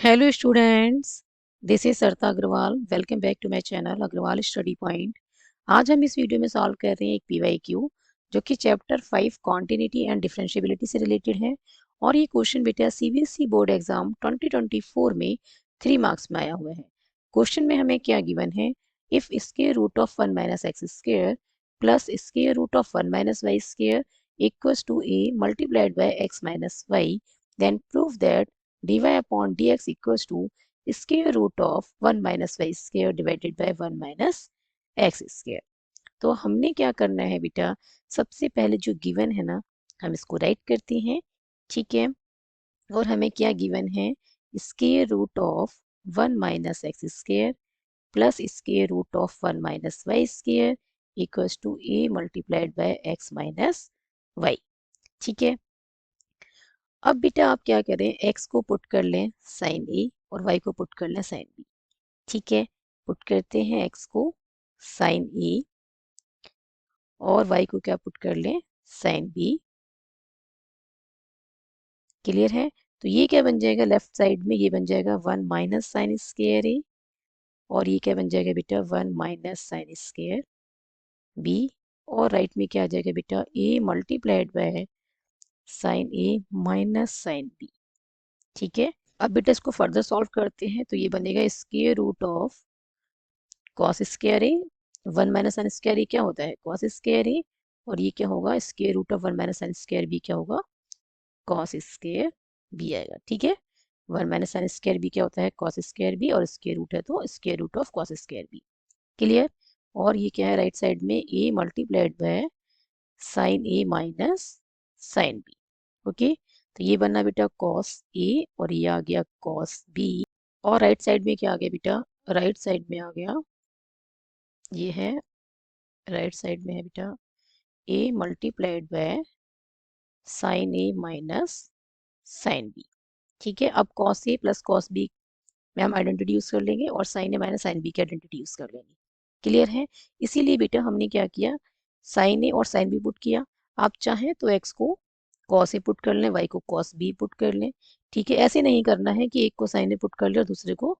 Hello students, this is Sarita Agarwal. Welcome back to my channel Agarwal study point. आज हम इस video में सॉल्व कर रहे हैं एक पीवाईक्यू जो कि चैप्टर 5 कॉन्टिन्यूटी एंड डिफरेंशिएबिलिटी से रिलेटेड है। और ये क्वेश्चन बेटा सीबीएसई बोर्ड एग्जाम 2024 में 3 मार्क्स में आया हुआ है। क्वेश्चन में हमें क्या गिवन है, if square root of 1 minus x square plus square root of 1 minus y square equals to a multiplied by x minus y, then prove that dy upon dx equals to square root of 1 minus y square divided by 1 minus x square। तो हमने क्या करना है बेटा, सबसे पहले जो given है ना हम इसको राइट करते हैं, ठीक है। और हमें क्या गिवन है, square root of 1 minus x square plus square root of 1 minus y square equals to a multiplied by x minus y, ठीक है। अब बेटा आप क्या करें, x को पुट कर लें साइन ए और y को पुट कर लें साइन बी, ठीक है। पुट करते हैं x को साइन ए और y को क्या पुट कर लें साइन बी। क्लियर है। तो ये क्या बन जाएगा, लेफ्ट साइड में ये बन जाएगा 1 माइनस साइन स्क्वायर ए और ये क्या बन जाएगा बेटा 1 माइनस साइन स्क्वायर बी। और राइट में क्या आ जाएगा बेटा a multiplied by sine A minus sine B, ठीक है। अब बेटा इसको फर्दर सॉल्व करते हैं तो ये बनेगा square root of cos square A 1 minus sine square A क्या होता है कॉस स्क्वायर ए, और ये क्या होगा square root of 1 minus sine square B क्या होगा कॉस स्क्वायर बी आएगा, ठीक है। 1 माइनस साइन स्क्वायर बी क्या होता है कॉस स्क्वायर बी और स्क्वायर रूट है तो square root of cos square B. Clear. और ये क्या है राइट साइड में A multiplied by sine A minus sine B, okay. तो ये बनना बेटा कॉस ए और ये आ गया कॉस बी। और राइट साइड में क्या आ गया बेटा, राइट साइड में आ गया ये है, राइट साइड में है बेटा a multiplied by sine A minus sine B, ठीक है। अब cos A plus cos B में हम आइडेंटिटी यूज कर लेंगे और sine A minus sine B की आइडेंटिटी यूज कर लेंगे। क्लियर है। इसीलिए बेटा हमने क्या किया, साइन ए और साइन बी पुट किया। आप चाहें तो एक्स को कॉस ए पुट कर लें, वाई को कॉस बी पुट कर लें, ठीक है। ऐसे नहीं करना है कि एक को साइन ए पुट कर लिया और दूसरे को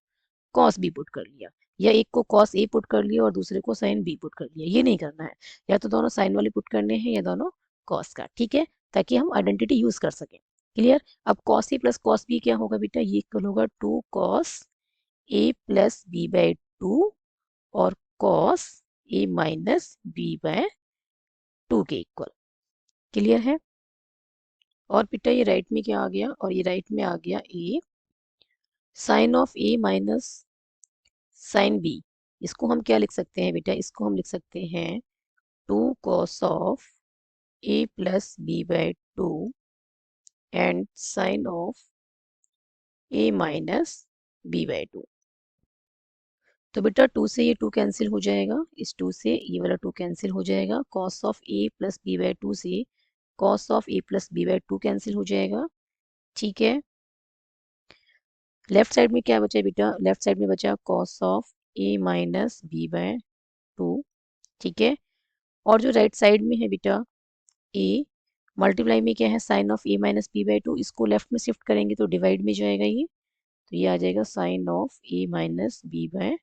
कॉस बी पुट कर लिया, या एक को कॉस ए पुट कर लिया और दूसरे को साइन बी पुट कर लिया, ये नहीं करना है। या तो दोनों साइन वाले पुट करने हैं या दोनों कॉस का, ठीक है, ताकि हम आइडेंटिटी यूज कर सकें। क्लियर। अब cos A plus cos B क्या होगा बेटा, ये इक्वल होगा 2 cos A plus B by 2 और cos A minus B by 2 के इक्वल। क्लियर है। और बेटा ये राइट में क्या आ गया, और ये राइट में आ गया A sine of A minus sine B. इसको हम क्या लिख सकते हैं बेटा, इसको हम लिख सकते हैं 2 cos of A plus B by 2 and sine of A minus B by 2। तो बेटा 2 से ये 2 कैंसिल हो जाएगा, इस 2 से ये वाला 2 कैंसिल हो जाएगा। cos of A plus B by 2 से cos of A plus B by 2 cancel हो जाएगा, ठीक है। लेफ्ट साइड में क्या बचा बेटा, लेफ्ट साइड में बचा cos of A minus B by 2, ठीक है। और जो राइट साइड में है बेटा ए मल्टीप्लाई में क्या है sine of A minus B by 2, इसको लेफ्ट में शिफ्ट करेंगे तो डिवाइड में जाएगा ये, तो ये आ जाएगा sine of A minus B by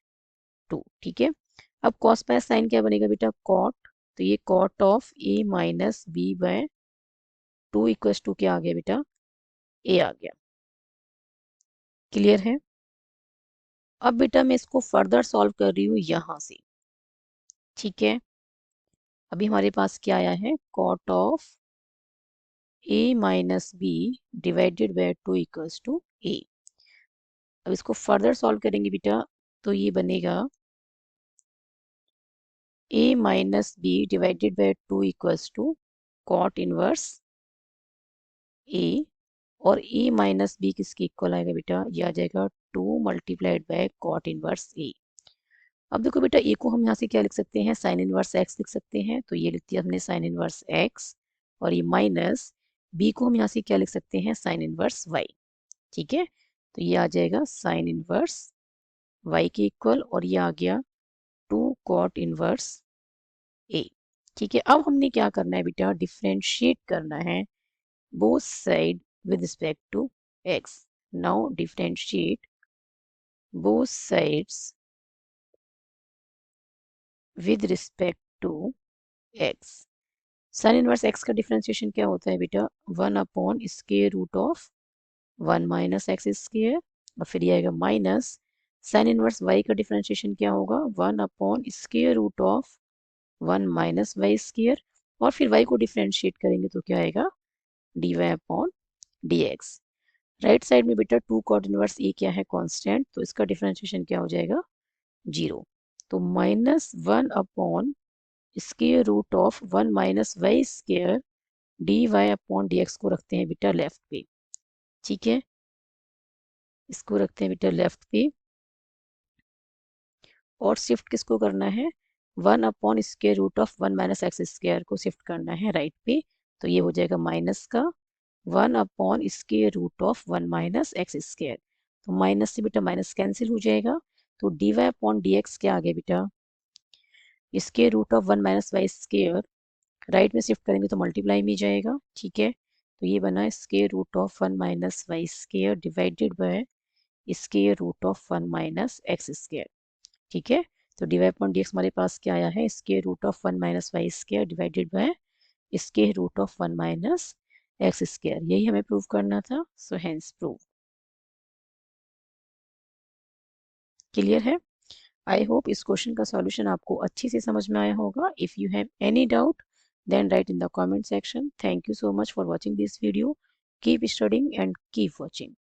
2, ठीक है। अब कॉस बाय साइन क्या बनेगा बेटा कॉट, तो ये cot of A minus B by 2 equals to क्या आ गया बेटा ए आ गया। क्लियर है। अब बेटा मैं इसको फर्दर सॉल्व कर रही हूँ यहाँ से, ठीक है। अभी हमारे पास क्या आया है cot of A minus B divided by 2 equals to A. अब इसको फर्दर सॉल्व करेंगे बेटा तो ये बनेगा a minus B divided by 2 equals to cot inverse a, और a माइनस बी किसके इक्वल आएगा बेटा, ये आ जाएगा 2 multiplied by cot inverse a। अब देखो बेटा a को हम यहाँ से क्या लिख सकते हैं साइन इनवर्स x लिख सकते हैं, तो ये लिख दिया हमने साइन इनवर्स x, और ये माइनस b को हम यहाँ से क्या लिख सकते हैं साइन इनवर्स y, ठीक है। तो ये आ जाएगा साइन इनवर्स y के इक्वल, और ये आ गया 2 कॉट इनवर्स a, ठीक है। अब हमने क्या करना है बेटा डिफरेंशिएट करना है both side with respect to x। Now differentiate both sides with respect to x. Sine inverse x का डिफरेंशिएशन क्या होता है बेटा, 1/√ऑफ 1 माइनस एक्स स्क्वायर, और फिर ये आएगा माइनस साइन इनवर्स वाई का डिफरेंशिएशन क्या होगा, 1/√ऑफ 1 माइनस वाई स्क्वायर, और फिर वाई को डिफरेंशिएट करेंगे तो क्या आएगा, dy/dx। राइट साइड में बेटा 2 कॉट इनवर्स ए क्या है, कांस्टेंट, तो इसका डिफरेंशिएशन क्या हो जाएगा, 0। तो -1/√ऑफ 1 माइनस वाई स्क्वायर dy/dx को रखते हैं बेटा लेफ्ट पे, ठीक है, इसको रखते हैं बेटा लेफ्ट पे, और शिफ्ट किसको करना है, 1/√ऑफ 1 माइनस एक्स स्क्वायर को शिफ्ट करना है राइट पे, तो ये हो जाएगा माइनस का 1/√ऑफ 1 माइनस एक्स स्क्वायर, तो माइनस से बेटा माइनस कैंसिल हो जाएगा, तो dy/dx क्या आ गया बेटा, √ऑफ 1 माइनस वाई स्क्वायर, राइट में शिफ्ट करेंगे तो मल्टीप्लाई में जाएगा, ठीक है, तो ये बना √ऑफ 1 minus y square divided by √ऑफ 1 माइनस एक्स स्क्वायर, ठीक है, तो dy/dx हमारे पास क्या आया है, √ऑफ 1 minus y square divided by √ऑफ 1 माइनस एक्स स्क्वायर, यही हमें प्रूव करना था, सो हेंस प्रूव। क्लियर है? आई होप इस क्वेश्चन का सॉल्यूशन आपको अच्छी से समझ में आया होगा। If you have any doubt then write in the comment section. Thank you so much for watching this video. Keep studying and keep watching.